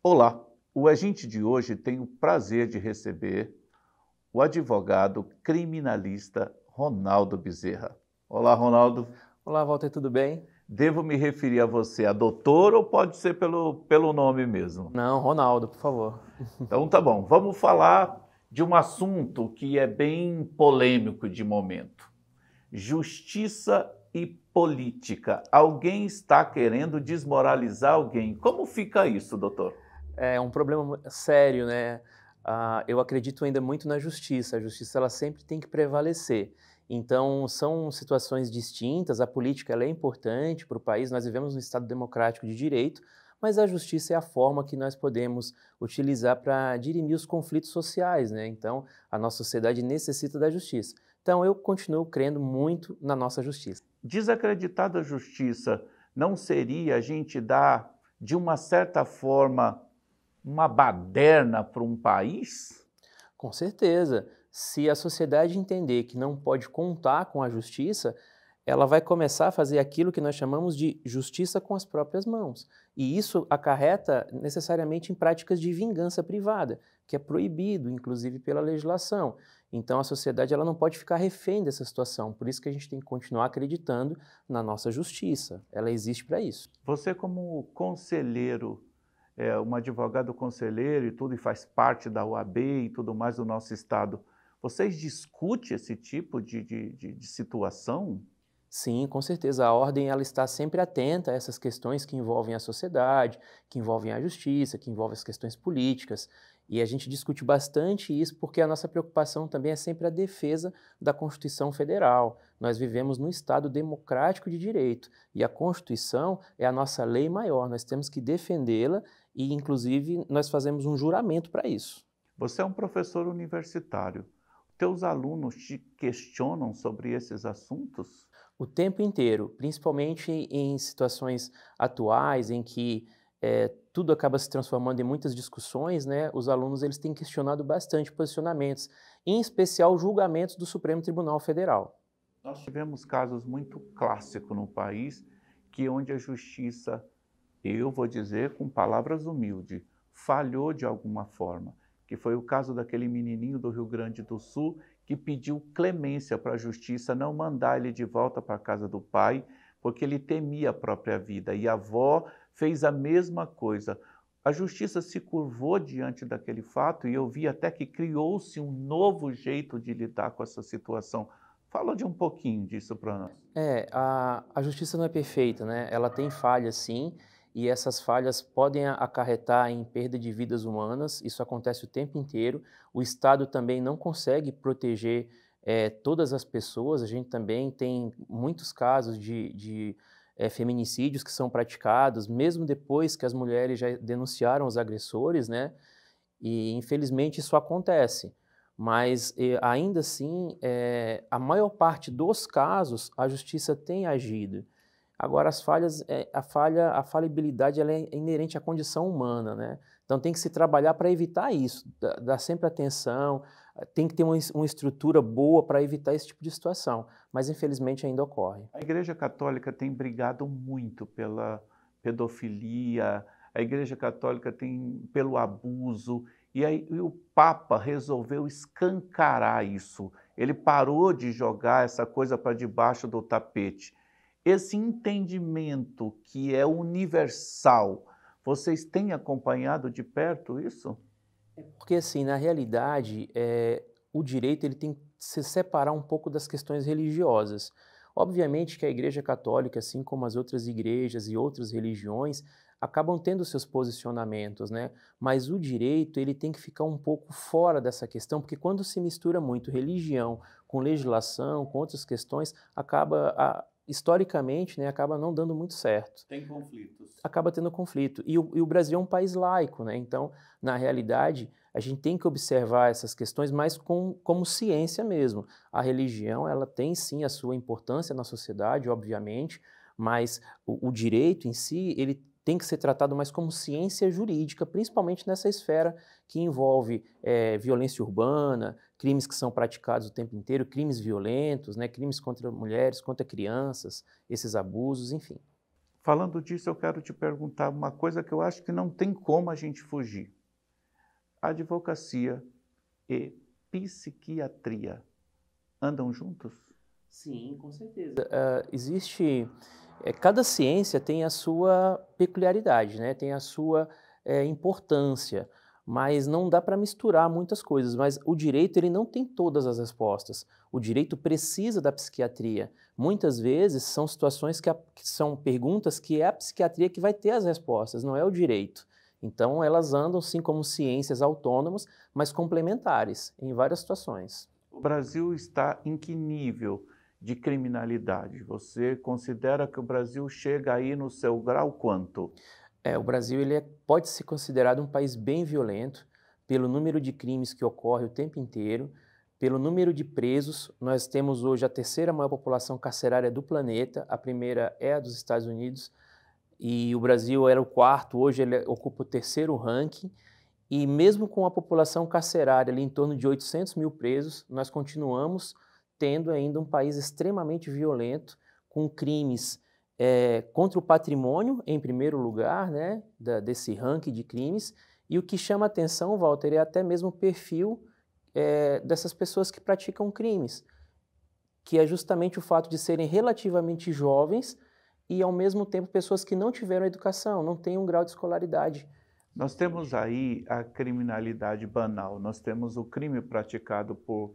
Olá, o agente de hoje tem o prazer de receber o advogado criminalista Ronaldo Bezerra. Olá, Ronaldo. Olá, Walter, tudo bem? Devo me referir a você a doutor ou pode ser pelo nome mesmo? Não, Ronaldo, por favor. Então tá bom, vamos falar de um assunto que é bem polêmico de momento. Justiça e política. Alguém está querendo desmoralizar alguém. Como fica isso, doutor? É um problema sério, né? Eu acredito ainda muito na justiça. A justiça ela sempre tem que prevalecer. Então, são situações distintas. A política ela é importante para o país. Nós vivemos num Estado democrático de direito, mas a justiça é a forma que nós podemos utilizar para dirimir os conflitos sociais, né? Então, a nossa sociedade necessita da justiça. Então, eu continuo crendo muito na nossa justiça. Desacreditar da justiça não seria a gente dar, de uma certa forma, uma baderna para um país? Com certeza. Se a sociedade entender que não pode contar com a justiça, ela vai começar a fazer aquilo que nós chamamos de justiça com as próprias mãos. E isso acarreta necessariamente em práticas de vingança privada, que é proibido, inclusive pela legislação. Então a sociedade ela não pode ficar refém dessa situação. Por isso que a gente tem que continuar acreditando na nossa justiça. Ela existe para isso. Você, como conselheiro, um advogado conselheiro e tudo, e faz parte da OAB e tudo mais do nosso Estado, vocês discutem esse tipo de situação? Sim, com certeza. A ordem ela está sempre atenta a essas questões que envolvem a sociedade, que envolvem a justiça, que envolvem as questões políticas. E a gente discute bastante isso porque a nossa preocupação também é sempre a defesa da Constituição Federal. Nós vivemos num Estado democrático de direito e a Constituição é a nossa lei maior. Nós temos que defendê-la e, inclusive, nós fazemos um juramento para isso. Você é um professor universitário. Teus alunos te questionam sobre esses assuntos? O tempo inteiro, principalmente em situações atuais em que tudo acaba se transformando em muitas discussões, né? Os alunos eles têm questionado bastante posicionamentos, em especial julgamentos do Supremo Tribunal Federal. Nós tivemos casos muito clássicos no país, que onde a justiça, eu vou dizer com palavras humildes, falhou de alguma forma, que foi o caso daquele menininho do Rio Grande do Sul que pediu clemência para a justiça não mandar ele de volta para a casa do pai, porque ele temia a própria vida, e a avó fez a mesma coisa. A justiça se curvou diante daquele fato e eu vi até que criou-se um novo jeito de lidar com essa situação. Fala de um pouquinho disso para nós. A justiça não é perfeita, né? Ela tem falhas, sim, e essas falhas podem acarretar em perda de vidas humanas. Isso acontece o tempo inteiro. O Estado também não consegue proteger todas as pessoas. A gente também tem muitos casos de feminicídios que são praticados, mesmo depois que as mulheres já denunciaram os agressores, né? E infelizmente isso acontece. Mas ainda assim, a maior parte dos casos, a justiça tem agido. Agora, as falhas, a falibilidade ela é inerente à condição humana, né? Então tem que se trabalhar para evitar isso, dar sempre atenção, tem que ter uma estrutura boa para evitar esse tipo de situação, mas infelizmente ainda ocorre. A Igreja Católica tem brigado muito pela pedofilia, a Igreja Católica tem pelo abuso, e aí e o Papa resolveu escancarar isso. Ele parou de jogar essa coisa para debaixo do tapete. Esse entendimento que é universal, vocês têm acompanhado de perto isso? Porque assim, na realidade, o direito ele tem que se separar um pouco das questões religiosas. Obviamente que a Igreja Católica, assim como as outras igrejas e outras religiões, acabam tendo seus posicionamentos, né? Mas o direito ele tem que ficar um pouco fora dessa questão, porque quando se mistura muito religião com legislação, com outras questões, historicamente, né, acaba não dando muito certo. Tem conflitos. Acaba tendo conflito. E o Brasil é um país laico, né? Então, na realidade, a gente tem que observar essas questões mais como ciência mesmo. A religião, ela tem sim a sua importância na sociedade, obviamente, mas o direito em si, ele tem que ser tratado mais como ciência jurídica, principalmente nessa esfera que envolve violência urbana, crimes que são praticados o tempo inteiro, crimes violentos, né? Crimes contra mulheres, contra crianças, esses abusos, enfim. Falando disso, eu quero te perguntar uma coisa que eu acho que não tem como a gente fugir. Advocacia e psiquiatria andam juntos? Sim, com certeza. Cada ciência tem a sua peculiaridade, né? Tem a sua importância, mas não dá para misturar muitas coisas. Mas o direito ele não tem todas as respostas. O direito precisa da psiquiatria. Muitas vezes são situações que são perguntas que é a psiquiatria que vai ter as respostas, não é o direito. Então elas andam sim como ciências autônomas, mas complementares em várias situações. O Brasil está em que nível de criminalidade? Você considera que o Brasil chega aí no seu grau quanto? O Brasil pode ser considerado um país bem violento pelo número de crimes que ocorre o tempo inteiro, pelo número de presos. Nós temos hoje a terceira maior população carcerária do planeta, a primeira é a dos Estados Unidos, e o Brasil era o quarto, hoje ele ocupa o terceiro ranking, e mesmo com a população carcerária ali em torno de 800 mil presos, nós continuamos tendo ainda um país extremamente violento, com crimes contra o patrimônio, em primeiro lugar, né, desse ranking de crimes, e o que chama atenção, Walter, é até mesmo o perfil dessas pessoas que praticam crimes, que é justamente o fato de serem relativamente jovens e, ao mesmo tempo, pessoas que não tiveram educação, não têm um grau de escolaridade. Nós temos aí a criminalidade banal, nós temos o crime praticado por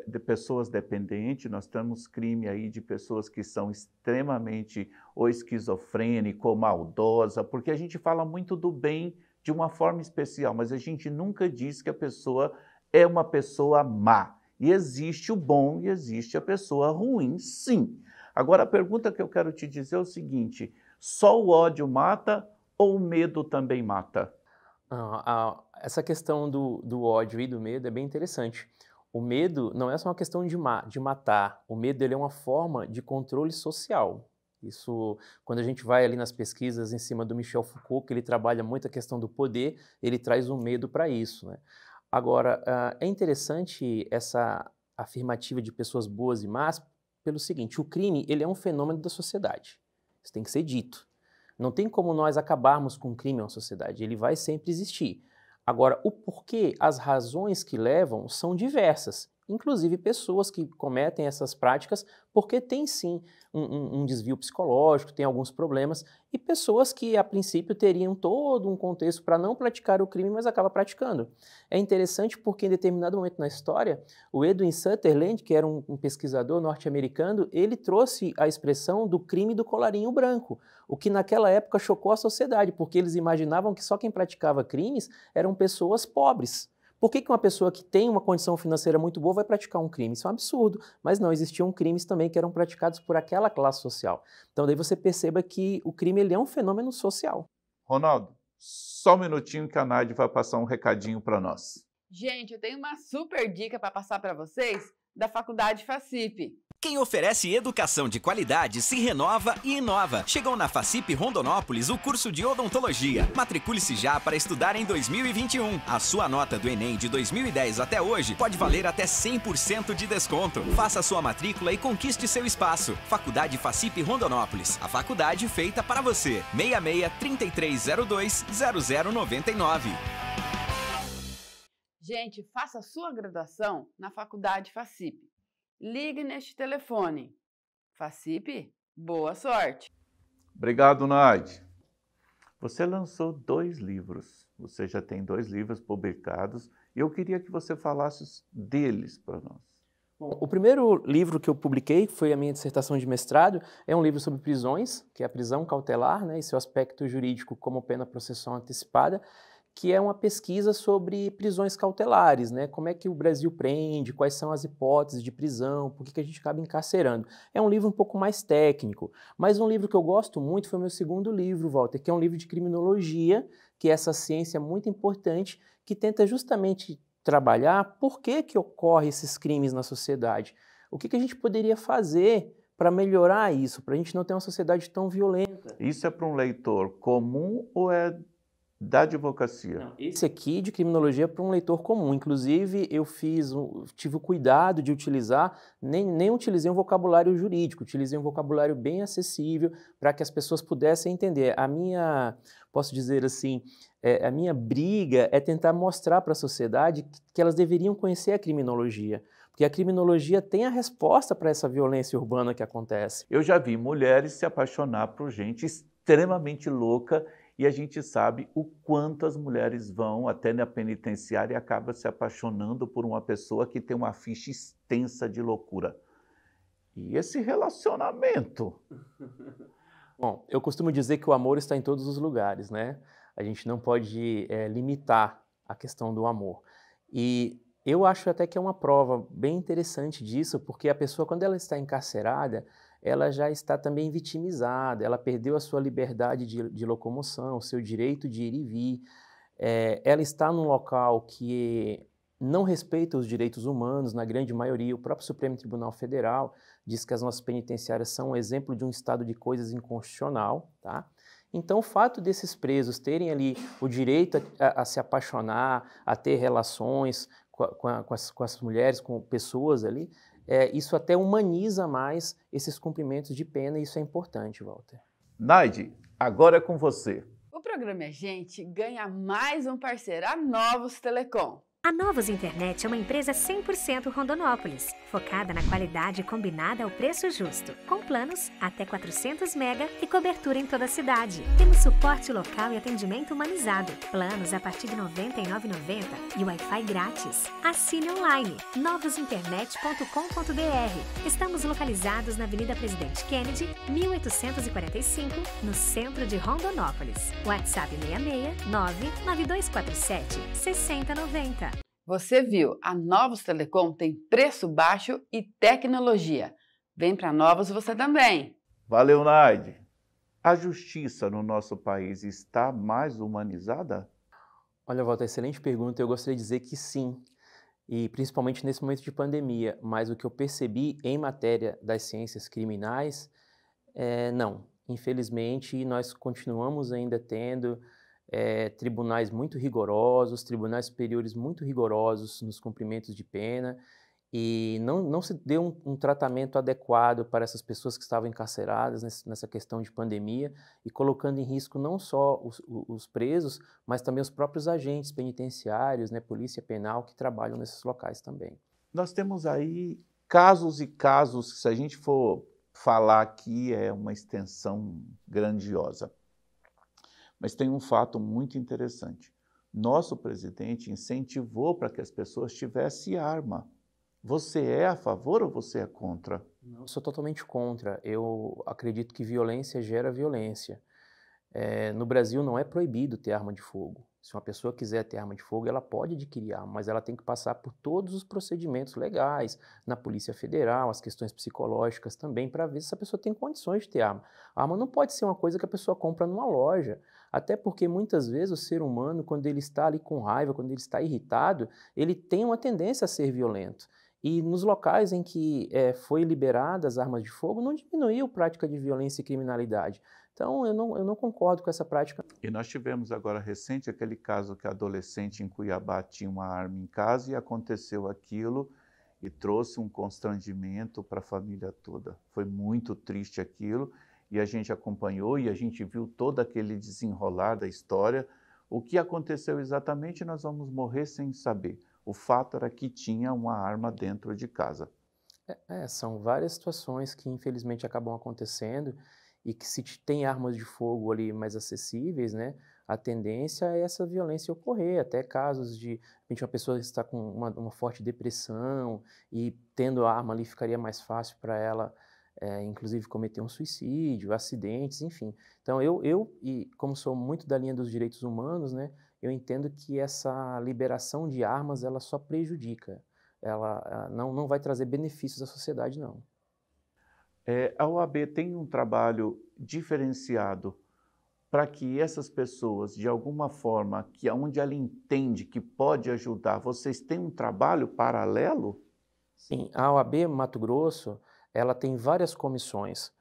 de pessoas dependentes, nós temos crime aí de pessoas que são extremamente ou esquizofrênica ou maldosa, porque a gente fala muito do bem de uma forma especial, mas a gente nunca diz que a pessoa é uma pessoa má. E existe o bom e existe a pessoa ruim, sim. Agora, a pergunta que eu quero te dizer é o seguinte: só o ódio mata ou o medo também mata? Essa questão do ódio e do medo é bem interessante. O medo não é só uma questão de matar, o medo ele é uma forma de controle social. Isso, quando a gente vai ali nas pesquisas em cima do Michel Foucault, que ele trabalha muito a questão do poder, ele traz o medo para isso, né? Agora, é interessante essa afirmativa de pessoas boas e más pelo seguinte: o crime ele é um fenômeno da sociedade. Isso tem que ser dito. Não tem como nós acabarmos com o crime na sociedade, ele vai sempre existir. Agora, o porquê, as razões que levam são diversas, inclusive pessoas que cometem essas práticas porque tem sim um desvio psicológico, tem alguns problemas, e pessoas que a princípio teriam todo um contexto para não praticar o crime, mas acabam praticando. É interessante porque em determinado momento na história, o Edwin Sutherland, que era um pesquisador norte-americano, ele trouxe a expressão do crime do colarinho branco, o que naquela época chocou a sociedade, porque eles imaginavam que só quem praticava crimes eram pessoas pobres. Por que uma pessoa que tem uma condição financeira muito boa vai praticar um crime? Isso é um absurdo, mas não, existiam crimes também que eram praticados por aquela classe social. Então daí você perceba que o crime ele é um fenômeno social. Ronaldo, só um minutinho que a Nádia vai passar um recadinho para nós. Gente, eu tenho uma super dica para passar para vocês da Faculdade FACIP. Quem oferece educação de qualidade se renova e inova. Chegou na FACIP Rondonópolis o curso de odontologia. Matricule-se já para estudar em 2021. A sua nota do Enem de 2010 até hoje pode valer até 100% de desconto. Faça sua matrícula e conquiste seu espaço. Faculdade FACIP Rondonópolis. A faculdade feita para você. 66-3302-0099. Gente, faça sua graduação na Faculdade FACIP. Ligue neste telefone. FACIP, boa sorte! Obrigado, Nádia. Você lançou 2 livros. Você já tem 2 livros publicados e eu queria que você falasse deles para nós. Bom, o primeiro livro que eu publiquei, que foi a minha dissertação de mestrado, é um livro sobre prisões, que é a prisão cautelar, né, e seu aspecto jurídico como pena processual antecipada, que é uma pesquisa sobre prisões cautelares, né? Como é que o Brasil prende, quais são as hipóteses de prisão, por que a gente acaba encarcerando. É um livro um pouco mais técnico, mas um livro que eu gosto muito foi o meu segundo livro, Walter, que é um livro de criminologia, que é essa ciência muito importante, que tenta justamente trabalhar por que ocorrem esses crimes na sociedade. O que a gente poderia fazer para melhorar isso, para a gente não ter uma sociedade tão violenta. Isso é para um leitor comum ou é da advocacia. Não, esse aqui de criminologia é para um leitor comum. Inclusive, eu tive o cuidado de utilizar, nem utilizei um vocabulário jurídico, utilizei um vocabulário bem acessível para que as pessoas pudessem entender. Posso dizer assim, a minha briga é tentar mostrar para a sociedade que elas deveriam conhecer a criminologia. Porque a criminologia tem a resposta para essa violência urbana que acontece. Eu já vi mulheres se apaixonar por gente extremamente louca e a gente sabe o quanto as mulheres vão até na penitenciária e acabam se apaixonando por uma pessoa que tem uma ficha extensa de loucura. E esse relacionamento? Bom, eu costumo dizer que o amor está em todos os lugares, né? A gente não pode limitar a questão do amor. E eu acho até que é uma prova bem interessante disso, porque a pessoa, quando ela está encarcerada, ela já está também vitimizada, ela perdeu a sua liberdade de locomoção, o seu direito de ir e vir, ela está num local que não respeita os direitos humanos, na grande maioria. O próprio Supremo Tribunal Federal diz que as nossas penitenciárias são um exemplo de um estado de coisas inconstitucional, tá? Então, o fato desses presos terem ali o direito a se apaixonar, a ter relações com as mulheres, com pessoas ali, isso até humaniza mais esses cumprimentos de pena, e isso é importante, Walter. Naide, agora é com você. O programa É Gente ganha mais um parceiro, a Novos Telecom. A Novos Internet é uma empresa 100% Rondonópolis, focada na qualidade combinada ao preço justo, com planos até 400 mega e cobertura em toda a cidade. Temos suporte local e atendimento humanizado, planos a partir de R$ 99,90 e Wi-Fi grátis. Assine online, novosinternet.com.br. Estamos localizados na Avenida Presidente Kennedy, 1845, no centro de Rondonópolis. WhatsApp 66 99247 6090. Você viu, a Novos Telecom tem preço baixo e tecnologia. Vem para Novos você também. Valeu, Naide. A justiça no nosso país está mais humanizada? Olha, Walter, excelente pergunta. Eu gostaria de dizer que sim, e principalmente nesse momento de pandemia. Mas o que eu percebi em matéria das ciências criminais, não. Infelizmente, nós continuamos ainda tendo tribunais muito rigorosos, tribunais superiores muito rigorosos nos cumprimentos de pena, e não se deu um tratamento adequado para essas pessoas que estavam encarceradas nessa questão de pandemia, e colocando em risco não só os presos, mas também os próprios agentes penitenciários, né, polícia penal, que trabalham nesses locais também. Nós temos aí casos e casos que, se a gente for falar aqui, é uma extensão grandiosa. Mas tem um fato muito interessante. Nosso presidente incentivou para que as pessoas tivessem arma. Você é a favor ou você é contra? Eu sou totalmente contra. Eu acredito que violência gera violência. No Brasil não é proibido ter arma de fogo. Se uma pessoa quiser ter arma de fogo, ela pode adquirir arma, mas ela tem que passar por todos os procedimentos legais, na Polícia Federal, as questões psicológicas também, para ver se essa pessoa tem condições de ter arma. A arma não pode ser uma coisa que a pessoa compra numa loja, até porque muitas vezes o ser humano, quando ele está ali com raiva, quando ele está irritado, ele tem uma tendência a ser violento. E nos locais em que foi liberadas as armas de fogo, não diminuiu a prática de violência e criminalidade. Então, eu não concordo com essa prática. E nós tivemos agora recente aquele caso que a adolescente em Cuiabá tinha uma arma em casa e aconteceu aquilo e trouxe um constrangimento para a família toda. Foi muito triste aquilo e a gente acompanhou e a gente viu todo aquele desenrolar da história. O que aconteceu exatamente nós vamos morrer sem saber. O fato era que tinha uma arma dentro de casa. São várias situações que infelizmente acabam acontecendo e que, se tem armas de fogo ali mais acessíveis, né, a tendência é essa violência ocorrer. Até casos de repente, uma pessoa está com uma forte depressão e tendo a arma ali ficaria mais fácil para ela, inclusive cometer um suicídio, acidentes, enfim. Então e como sou muito da linha dos direitos humanos, né, eu entendo que essa liberação de armas ela só prejudica, ela não vai trazer benefícios à sociedade, não. A OAB tem um trabalho diferenciado para que essas pessoas, de alguma forma, onde ela entende que pode ajudar, vocês têm um trabalho paralelo? Sim, a OAB Mato Grosso, ela tem várias comissões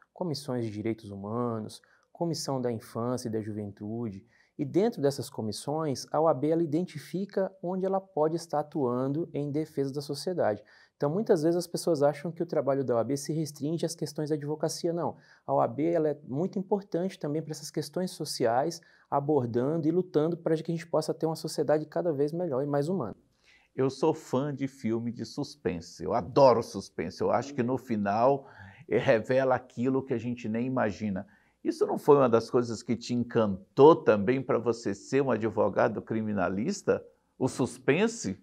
de direitos humanos, comissão da infância e da juventude, E dentro dessas comissões, a OAB ela identifica onde ela pode estar atuando em defesa da sociedade. Então, muitas vezes as pessoas acham que o trabalho da OAB se restringe às questões da advocacia. Não. A OAB ela é muito importante também para essas questões sociais, abordando e lutando para que a gente possa ter uma sociedade cada vez melhor e mais humana. Eu sou fã de filme de suspense, eu adoro suspense, eu acho que no final revela aquilo que a gente nem imagina. Isso não foi uma das coisas que te encantou também para você ser um advogado criminalista? O suspense?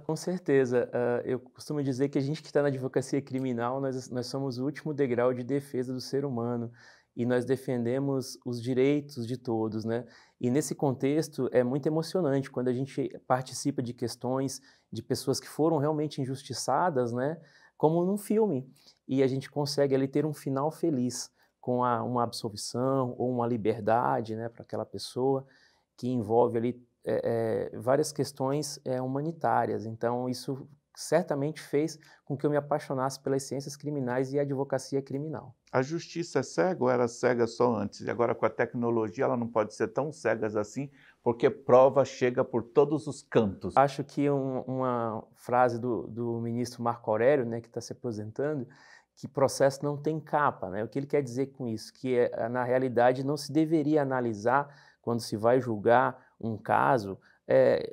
Com certeza. Eu costumo dizer que a gente que está na advocacia criminal, nós somos o último degrau de defesa do ser humano e nós defendemos os direitos de todos, né? E nesse contexto é muito emocionante quando a gente participa de questões de pessoas que foram realmente injustiçadas, né? Como num filme. E a gente consegue ali ter um final feliz com uma absolvição ou uma liberdade, né, para aquela pessoa que envolve ali várias questões humanitárias. Então, isso certamente fez com que eu me apaixonasse pelas ciências criminais e a advocacia criminal. A justiça é cega ou era cega só antes? E agora com a tecnologia ela não pode ser tão cega assim, porque prova chega por todos os cantos. Acho que uma frase do ministro Marco Aurélio, né, que está se aposentando, que processo não tem capa, né? O que ele quer dizer com isso? Que na realidade não se deveria analisar, quando se vai julgar um caso,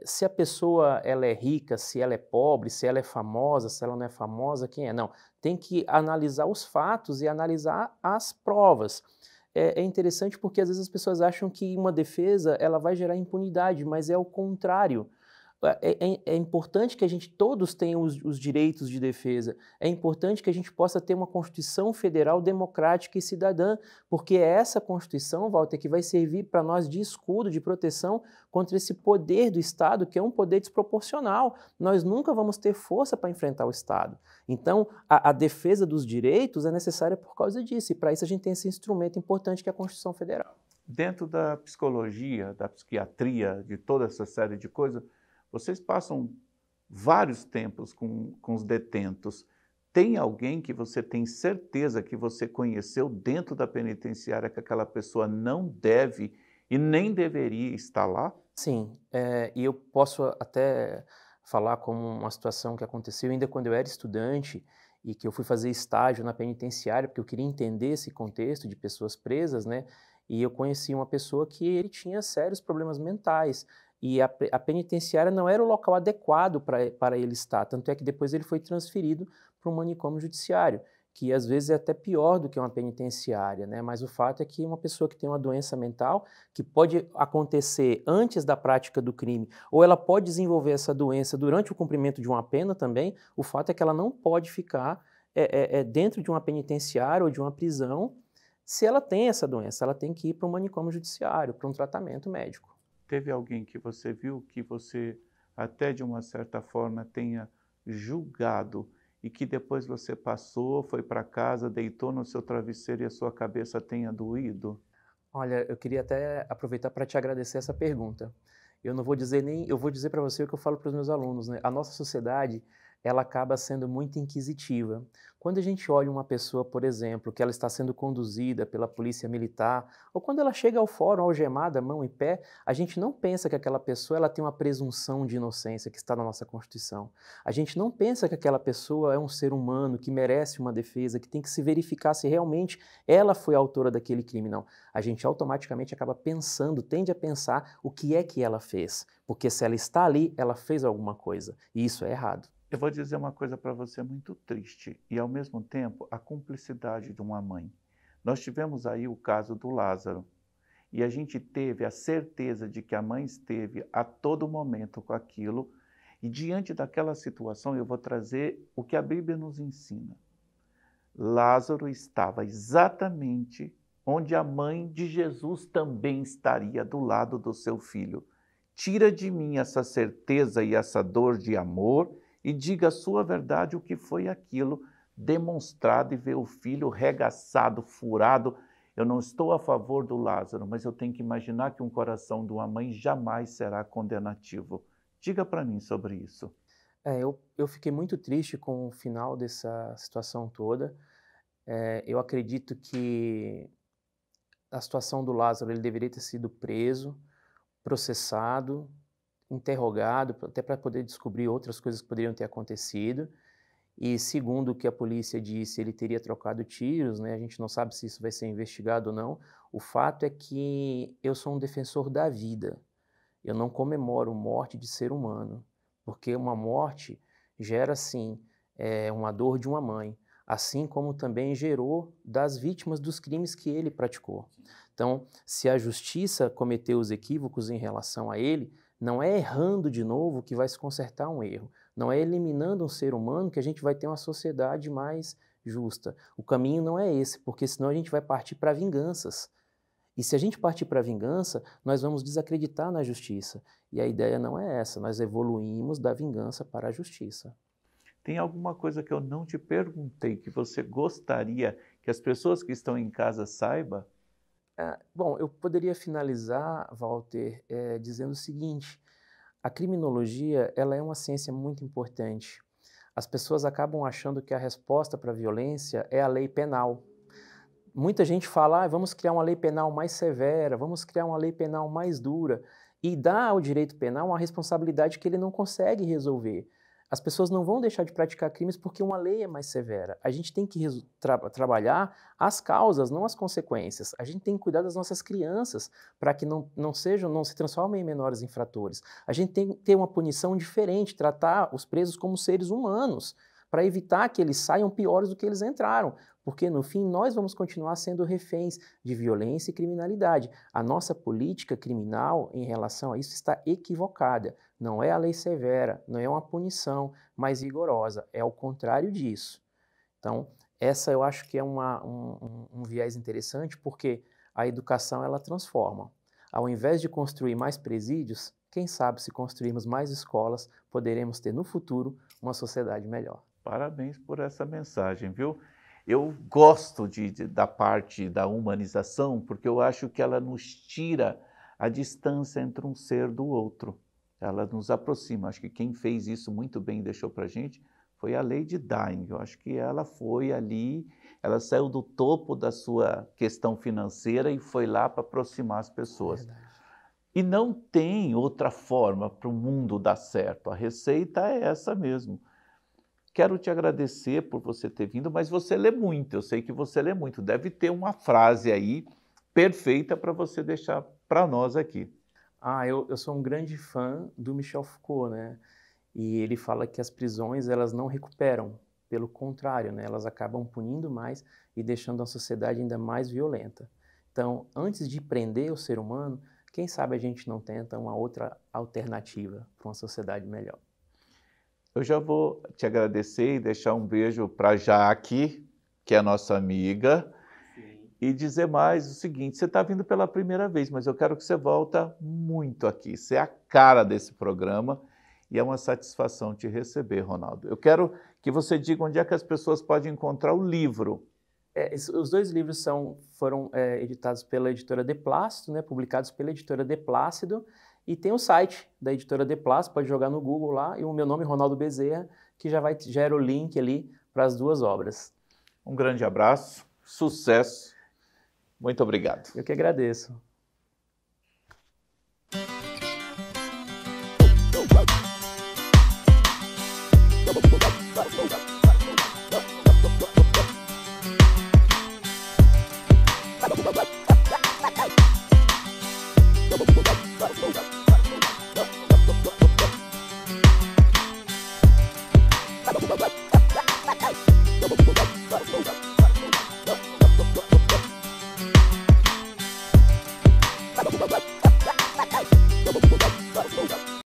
se a pessoa ela é rica, se ela é pobre, se ela é famosa, se ela não é famosa, quem é. Não, tem que analisar os fatos e analisar as provas. É interessante porque às vezes as pessoas acham que uma defesa ela vai gerar impunidade, mas é o contrário. É importante que a gente todos tenham os direitos de defesa. É importante que a gente possa ter uma Constituição Federal democrática e cidadã, porque é essa Constituição, Walter, que vai servir para nós de escudo, de proteção contra esse poder do Estado, que é um poder desproporcional. Nós nunca vamos ter força para enfrentar o Estado. Então, a defesa dos direitos é necessária por causa disso, e para isso a gente tem esse instrumento importante que é a Constituição Federal. Dentro da psicologia, da psiquiatria, de toda essa série de coisas, vocês passam vários tempos com os detentos. Tem alguém que você tem certeza que você conheceu dentro da penitenciária que aquela pessoa não deve e nem deveria estar lá? Sim, e eu posso até falar como uma situação que aconteceu ainda quando eu era estudante e que eu fui fazer estágio na penitenciária, porque eu queria entender esse contexto de pessoas presas, né? E eu conheci uma pessoa que ele tinha sérios problemas mentais. E a penitenciária não era o local adequado para ele estar, tanto é que depois ele foi transferido para um manicômio judiciário, que às vezes é até pior do que uma penitenciária, né? Mas o fato é que uma pessoa que tem uma doença mental, que pode acontecer antes da prática do crime, ou ela pode desenvolver essa doença durante o cumprimento de uma pena também, o fato é que ela não pode ficar dentro de uma penitenciária ou de uma prisão se ela tem essa doença, ela tem que ir para um manicômio judiciário, para um tratamento médico. Teve alguém que você viu que você até de uma certa forma tenha julgado e que depois você passou, foi para casa, deitou no seu travesseiro e a sua cabeça tenha doído? Olha, eu queria até aproveitar para te agradecer essa pergunta. Eu não vou dizer eu vou dizer para você o que eu falo para os meus alunos, né? A nossa sociedade, ela acaba sendo muito inquisitiva. Quando a gente olha uma pessoa, por exemplo, que ela está sendo conduzida pela polícia militar, ou quando ela chega ao fórum algemada, mão e pé, a gente não pensa que aquela pessoa ela tem uma presunção de inocência que está na nossa Constituição. A gente não pensa que aquela pessoa é um ser humano que merece uma defesa, que tem que se verificar se realmente ela foi a autora daquele crime. Não. A gente automaticamente acaba pensando, tende a pensar o que é que ela fez. Porque se ela está ali, ela fez alguma coisa. E isso é errado. Eu vou dizer uma coisa para você muito triste e, ao mesmo tempo, a cumplicidade de uma mãe. Nós tivemos aí o caso do Lázaro e a gente teve a certeza de que a mãe esteve a todo momento com aquilo e, diante daquela situação, eu vou trazer o que a Bíblia nos ensina. Lázaro estava exatamente onde a mãe de Jesus também estaria do lado do seu filho. Tira de mim essa certeza e essa dor de amor e diga a sua verdade o que foi aquilo demonstrado e ver o filho regaçado, furado. Eu não estou a favor do Lázaro, mas eu tenho que imaginar que um coração de uma mãe jamais será condenativo. Diga para mim sobre isso. Eu fiquei muito triste com o final dessa situação toda. Eu acredito que a situação do Lázaro, ele deveria ter sido preso, processado, interrogado, até para poder descobrir outras coisas que poderiam ter acontecido. E segundo o que a polícia disse, ele teria trocado tiros, né? A gente não sabe se isso vai ser investigado ou não. O fato é que eu sou um defensor da vida. Eu não comemoro morte de ser humano, porque uma morte gera, sim, uma dor de uma mãe, assim como também gerou das vítimas dos crimes que ele praticou. Então, se a justiça cometeu os equívocos em relação a ele, não é errando de novo que vai se consertar um erro. Não é eliminando um ser humano que a gente vai ter uma sociedade mais justa. O caminho não é esse, porque senão a gente vai partir para vinganças. E se a gente partir para a vingança, nós vamos desacreditar na justiça. E a ideia não é essa, nós evoluímos da vingança para a justiça. Tem alguma coisa que eu não te perguntei, que você gostaria que as pessoas que estão em casa saibam? Bom, eu poderia finalizar, Walter, dizendo o seguinte: a criminologia ela é uma ciência muito importante. As pessoas acabam achando que a resposta para a violência é a lei penal. Muita gente fala, vamos criar uma lei penal mais severa, vamos criar uma lei penal mais dura, e dá ao direito penal uma responsabilidade que ele não consegue resolver. As pessoas não vão deixar de praticar crimes porque uma lei é mais severa. A gente tem que trabalhar as causas, não as consequências. A gente tem que cuidar das nossas crianças para que não se transformem em menores infratores. A gente tem que ter uma punição diferente, tratar os presos como seres humanos, para evitar que eles saiam piores do que eles entraram. Porque, no fim, nós vamos continuar sendo reféns de violência e criminalidade. A nossa política criminal em relação a isso está equivocada. Não é a lei severa, não é uma punição mais rigorosa, é o contrário disso. Então, essa eu acho que é um viés interessante, porque a educação ela transforma. Ao invés de construir mais presídios, quem sabe se construirmos mais escolas, poderemos ter no futuro uma sociedade melhor. Parabéns por essa mensagem, viu? Eu gosto da parte da humanização, porque eu acho que ela nos tira a distância entre um ser do outro. Ela nos aproxima. Acho que quem fez isso muito bem e deixou para a gente foi a Lady Dying. Eu acho que ela foi ali, ela saiu do topo da sua questão financeira e foi lá para aproximar as pessoas. E não tem outra forma para o mundo dar certo. A receita é essa mesmo. Quero te agradecer por você ter vindo, mas você lê muito, eu sei que você lê muito. Deve ter uma frase aí perfeita para você deixar para nós aqui. Eu sou um grande fã do Michel Foucault, né? E ele fala que as prisões, elas não recuperam, pelo contrário, né? Elas acabam punindo mais e deixando a sociedade ainda mais violenta. Então, antes de prender o ser humano, quem sabe a gente não tenta uma outra alternativa para uma sociedade melhor. Eu já vou te agradecer e deixar um beijo para a Jaque, que é a nossa amiga, e dizer mais o seguinte: você está vindo pela primeira vez, mas eu quero que você volta muito aqui. Você é a cara desse programa e é uma satisfação te receber, Ronaldo. Eu quero que você diga onde é que as pessoas podem encontrar o livro. Os dois livros foram editados pela editora De Plácido, né, publicados pela editora De Plácido, e tem o site da editora De Plácido, pode jogar no Google lá, e o meu nome é Ronaldo Bezerra, que já gera o link ali para as duas obras. Um grande abraço, sucesso. Muito obrigado. Eu que agradeço. Bye.